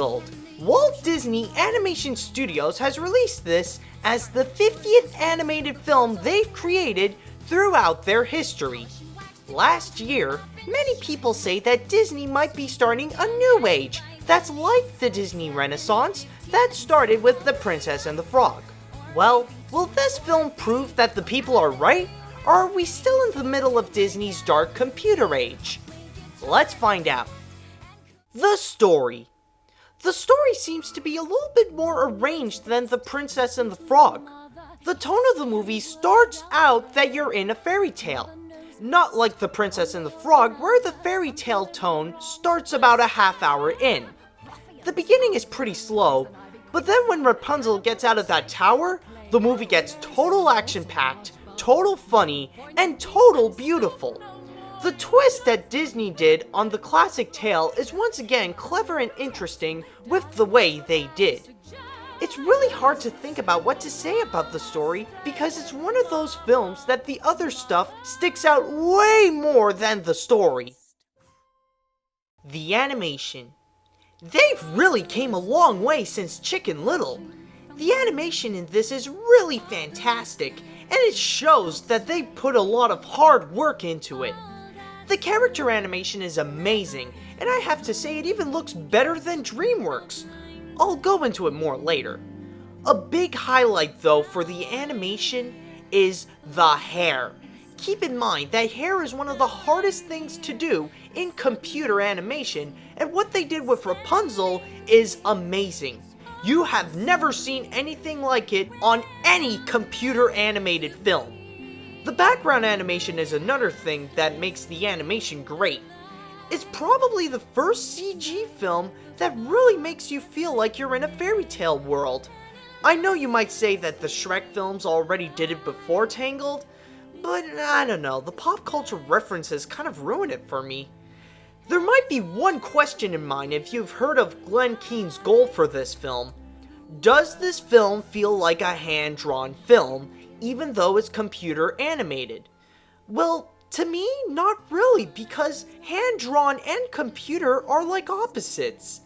Tangled. Walt Disney Animation Studios has released this as the 50th animated film they've created throughout their history. Last year, many people say that Disney might be starting a new age that's like the Disney Renaissance that started with The Princess and the Frog. Well, will this film prove that the people are right, or are we still in the middle of Disney's dark computer age? Let's find out. The story. The story seems to be a little bit more arranged than The Princess and the Frog. The tone of the movie starts out that you're in a fairy tale. Not like The Princess and the Frog, where the fairy tale tone starts about a half hour in. The beginning is pretty slow, but then when Rapunzel gets out of that tower, the movie gets total action-packed, total funny, and total beautiful. The twist that Disney did on the classic tale is once again clever and interesting with the way they did. It's really hard to think about what to say about the story because it's one of those films that the other stuff sticks out way more than the story. The animation. They've really came a long way since Chicken Little. The animation in this is really fantastic, and it shows that they put a lot of hard work into it. The character animation is amazing, and I have to say it even looks better than DreamWorks. I'll go into it more later. A big highlight though for the animation is the hair. Keep in mind that hair is one of the hardest things to do in computer animation, and what they did with Rapunzel is amazing. You have never seen anything like it on any computer animated film. The background animation is another thing that makes the animation great. It's probably the first CG film that really makes you feel like you're in a fairy tale world. I know you might say that the Shrek films already did it before Tangled, but I don't know, the pop culture references kind of ruin it for me. There might be one question in mind if you've heard of Glenn Keane's goal for this film. Does this film feel like a hand-drawn film, even though it's computer animated? Well, to me, not really, because hand-drawn and computer are like opposites.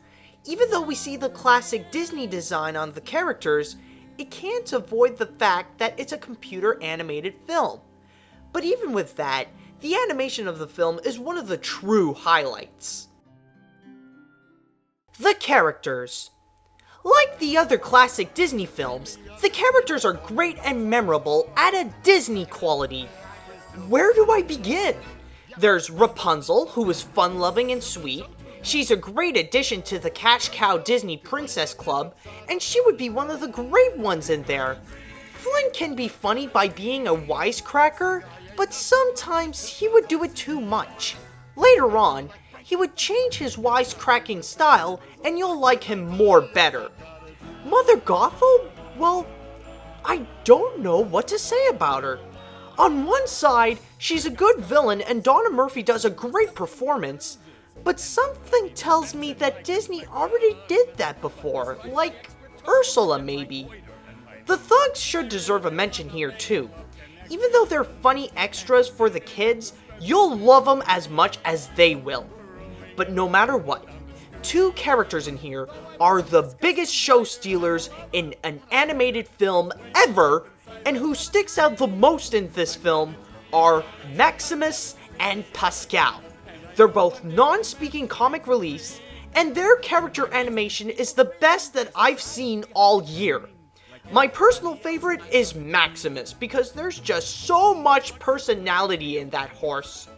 Even though we see the classic Disney design on the characters, it can't avoid the fact that it's a computer animated film. But even with that, the animation of the film is one of the true highlights. The characters. Like the other classic Disney films, the characters are great and memorable at a Disney quality. Where do I begin? There's Rapunzel, who is fun-loving and sweet. She's a great addition to the Cash Cow Disney Princess Club, and she would be one of the great ones in there. Flynn can be funny by being a wisecracker, but sometimes he would do it too much. Later on, he would change his wisecracking style, and you'll like him more better. Mother Gothel? Well, I don't know what to say about her. On one side, she's a good villain and Donna Murphy does a great performance, but something tells me that Disney already did that before, like Ursula maybe. The thugs should deserve a mention here too. Even though they're funny extras for the kids, you'll love them as much as they will. But no matter what, two characters in here are the biggest show stealers in an animated film ever, and who sticks out the most in this film are Maximus and Pascal. They're both non-speaking comic reliefs, and their character animation is the best that I've seen all year. My personal favorite is Maximus, because there's just so much personality in that horse.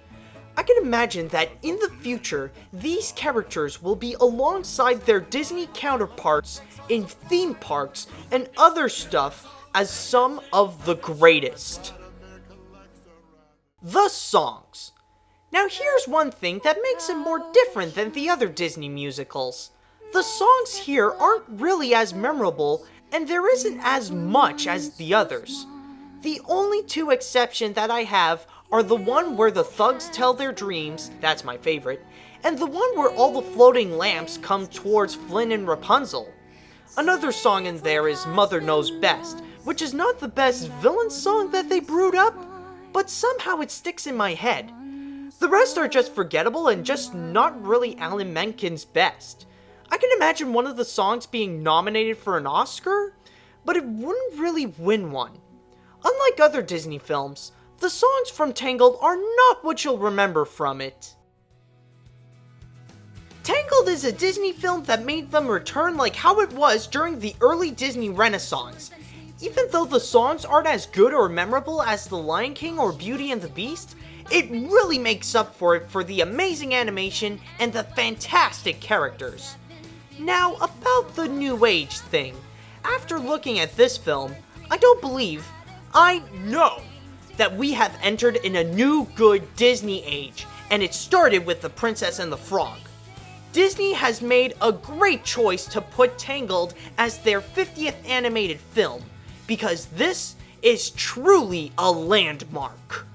I can imagine that in the future, these characters will be alongside their Disney counterparts in theme parks and other stuff as some of the greatest. The songs. Now here's one thing that makes it more different than the other Disney musicals. The songs here aren't really as memorable, and there isn't as much as the others. The only two exceptions that I have are the one where the thugs tell their dreams, that's my favorite, and the one where all the floating lamps come towards Flynn and Rapunzel. Another song in there is Mother Knows Best, which is not the best villain song that they brewed up, but somehow it sticks in my head. The rest are just forgettable and just not really Alan Menken's best. I can imagine one of the songs being nominated for an Oscar, but it wouldn't really win one. Unlike other Disney films, the songs from Tangled are not what you'll remember from it. Tangled is a Disney film that made them return like how it was during the early Disney Renaissance. Even though the songs aren't as good or memorable as The Lion King or Beauty and the Beast, it really makes up for it for the amazing animation and the fantastic characters. Now, about the New Age thing. After looking at this film, I know that we have entered in a new good Disney age, and it started with The Princess and the Frog. Disney has made a great choice to put Tangled as their 50th animated film, because this is truly a landmark.